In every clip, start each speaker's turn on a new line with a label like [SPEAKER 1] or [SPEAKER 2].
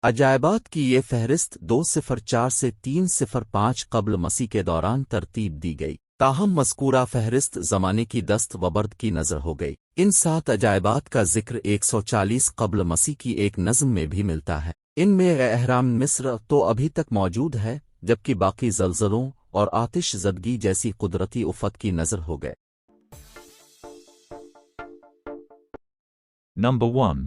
[SPEAKER 1] عجائبات کی یہ فہرست 204 سے 305 قبل مسیح کے دوران ترتیب دی گئی، تاہم مذکورہ فہرست زمانے کی دست وبرد کی نظر ہو گئی۔ ان 7 عجائبات کا ذکر 140 قبل مسیح کی ایک نظم میں بھی ملتا ہے۔ ان میں اہرام مصر تو ابھی تک موجود ہے، جبکہ باقی زلزلوں اور آتش زدگی جیسی قدرتی افت کی نظر ہو گئے۔
[SPEAKER 2] Number 1.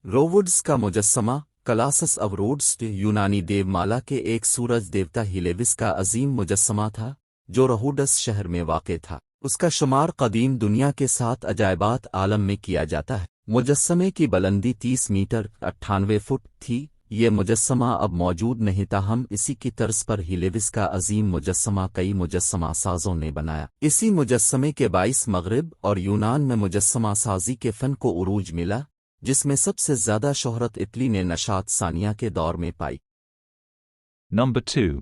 [SPEAKER 1] رووڈز کا مجسمہ کلاسس آف روڈز یونانی دیو مالا کے ایک سورج دیوتا ہیلیوس کا عظیم مجسمہ تھا جو رہوڈس شہر میں واقع تھا۔ اس کا شمار قدیم دنیا کے 7 عجائبات عالم میں کیا جاتا ہے۔ مجسمے کی بلندی 30 میٹر 98 فٹ تھی۔ یہ مجسمہ اب موجود نہیں، تاہم اسی کی طرز پر ہیلیوس کا عظیم مجسمہ کئی مجسمہ سازوں نے بنایا۔ اسی مجسمے کے باعث مغرب اور یونان میں مجسمہ سازی کے فن کو عروج ملا، جس میں سب سے زیادہ شہرت اٹلی نے نشاط ثانیہ کے دور میں پائی۔
[SPEAKER 2] Number 2.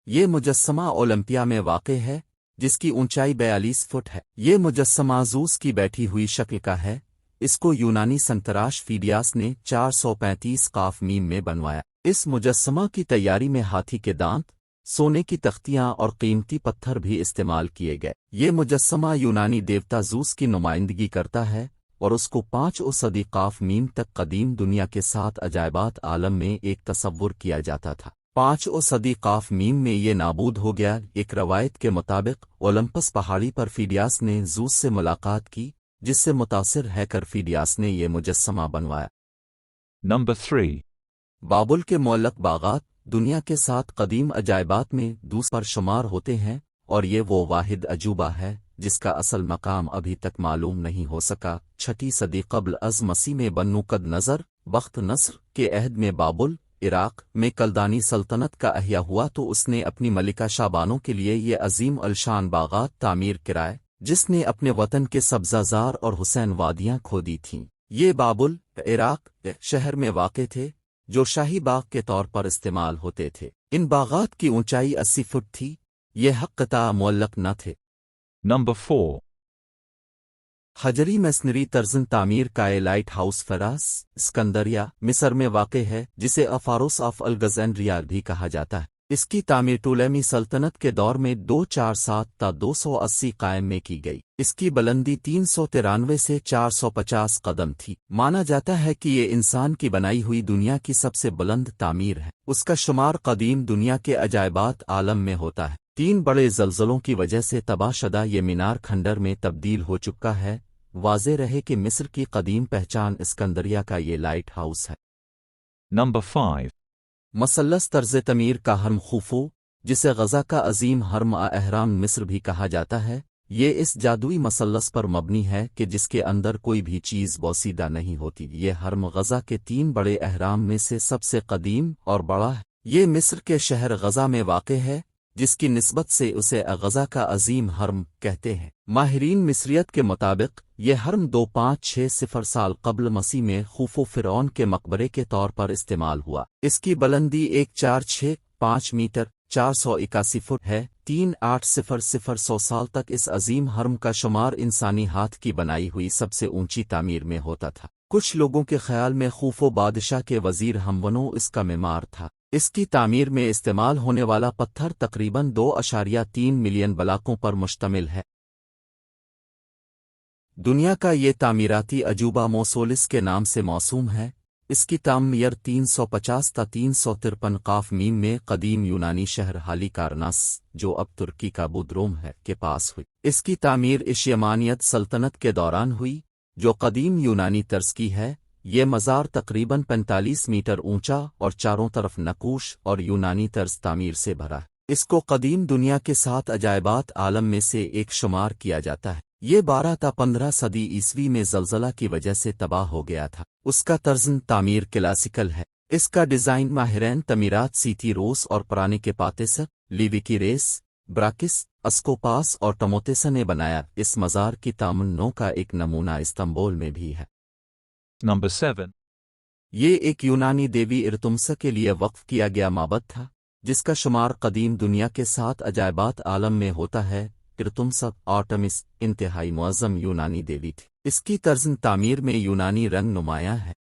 [SPEAKER 1] یہ مجسمہ اولمپیا میں واقع ہے، جس کی اونچائی 42 فٹ ہے۔ یہ مجسمہ زوس کی بیٹھی ہوئی شکل کا ہے۔ اس کو یونانی سنتراش فیڈیاس نے 435 قاف میم میں بنوایا۔ اس مجسمہ کی تیاری میں ہاتھی کے دانت، سونے کی تختیاں اور قیمتی پتھر بھی استعمال کیے گئے۔ یہ مجسمہ یونانی دیوتا زوس کی نمائندگی کرتا ہے اور اس کو 5 صدی قاف میم تک قدیم دنیا کے 7 عجائبات عالم میں ایک تصور کیا جاتا تھا۔ 5 صدی قاف میم میں یہ نابود ہو گیا۔ ایک روایت کے مطابق اولمپس پہاڑی پر فیڈیاس نے زوس سے ملاقات کی، جس سے متاثر ہے کر فیڈیاس نے یہ مجسمہ بنوایا۔
[SPEAKER 2] Number 3.
[SPEAKER 1] بابل کے معلق باغات دنیا کے 7 قدیم عجائبات میں دوسرے پر شمار ہوتے ہیں، اور یہ وہ واحد عجوبہ ہے جس کا اصل مقام ابھی تک معلوم نہیں ہو سکا۔ 6 صدی قبل از مسیح میں بنو قد نظر بخت نصر کے عہد میں بابل، عراق میں کلدانی سلطنت کا احیا ہوا تو اس نے اپنی ملکہ شابانوں کے لیے یہ عظیم الشان باغات تعمیر کرائے، جس نے اپنے وطن کے سبزہ زار اور حسین وادیاں کھو دی تھیں۔ یہ بابل، عراق شہر میں واقع تھے، جو شاہی باغ کے طور پر استعمال ہوتے تھے۔ ان باغات کی اونچائی 80 فٹ تھی۔ یہ حق قطع معلق نہ تھے۔
[SPEAKER 2] Number 4.
[SPEAKER 1] حجری میسنری طرزن تعمیر کا یہ لائٹ ہاؤس فراس اسکندریہ مصر میں واقع ہے، جسے افاروس آف الگزینڈریا بھی کہا جاتا ہے۔ اس کی تعمیر ٹولمی سلطنت کے دور میں 247 تا 280 قائم میں کی گئی۔ اس کی بلندی 393 سے 450 قدم تھی۔ مانا جاتا ہے کہ یہ انسان کی بنائی ہوئی دنیا کی سب سے بلند تعمیر ہے۔ اس کا شمار قدیم دنیا کے عجائبات عالم میں ہوتا ہے۔ 3 بڑے زلزلوں کی وجہ سے تباہ شدہ یہ مینار کھنڈر میں تبدیل ہو چکا ہے۔ واضح رہے کہ مصر کی قدیم پہچان اسکندریہ کا یہ لائٹ ہاؤس ہے۔
[SPEAKER 2] Number 5.
[SPEAKER 1] مثلث طرز تعمیر کا ہرم خوفو، جسے غزہ کا عظیم ہرم اہرام مصر بھی کہا جاتا ہے، یہ اس جادوئی مثلث پر مبنی ہے کہ جس کے اندر کوئی بھی چیز بوسیدہ نہیں ہوتی۔ یہ ہرم غزہ کے 3 بڑے اہرام میں سے سب سے قدیم اور بڑا ہے۔ یہ مصر کے شہر غزہ میں واقع ہے، جس کی نسبت سے اسے غزہ کا عظیم ہرم کہتے ہیں۔ ماہرین مصریت کے مطابق یہ ہرم 2560 سال قبل مسیح میں خوفو فرعون کے مقبرے کے طور پر استعمال ہوا۔ اس کی بلندی 1465 میٹر 481 فٹ ہے۔ 3800 سال تک اس عظیم ہرم کا شمار انسانی ہاتھ کی بنائی ہوئی سب سے اونچی تعمیر میں ہوتا تھا۔ کچھ لوگوں کے خیال میں خوفو بادشاہ کے وزیر ہمونو اس کا معمار تھا۔ اس کی تعمیر میں استعمال ہونے والا پتھر تقریباً 2.3 ملین بلاکوں پر مشتمل ہے۔ دنیا کا یہ تعمیراتی عجوبہ موسولس کے نام سے موسوم ہے۔ اس کی تعمیر 350 تا 353 قاف میم میں قدیم یونانی شہر حالی کارناس، جو اب ترکی کا بودروم ہے، کے پاس ہوئی۔ اس کی تعمیر اشیمانیت سلطنت کے دوران ہوئی، جو قدیم یونانی طرز کی ہے۔ یہ مزار تقریباً 45 میٹر اونچا اور چاروں طرف نقوش اور یونانی طرز تعمیر سے بھرا ہے۔ اس کو قدیم دنیا کے 7 عجائبات عالم میں سے ایک شمار کیا جاتا ہے۔ یہ 12 تا 15 صدی عیسوی میں زلزلہ کی وجہ سے تباہ ہو گیا تھا۔ اس کا طرز تعمیر کلاسیکل ہے۔ اس کا ڈیزائن ماہرین تعمیرات سیتی روس اور پرانے کے پاتس، لیوی ریس، براکس، اسکوپاس اور ٹموتیسا نے بنایا۔ اس مزار کی تعمیر نو کا ایک نمونہ استنبول میں بھی ہے۔
[SPEAKER 2] Number 7.
[SPEAKER 1] یہ ایک یونانی دیوی ارتمسا کے لیے وقف کیا گیا معبد تھا، جس کا شمار قدیم دنیا کے 7 عجائبات عالم میں ہوتا ہے۔ ارتمسا آرٹمس انتہائی معظم یونانی دیوی تھی۔ اس کی طرز تعمیر میں یونانی رنگ نمایاں ہے۔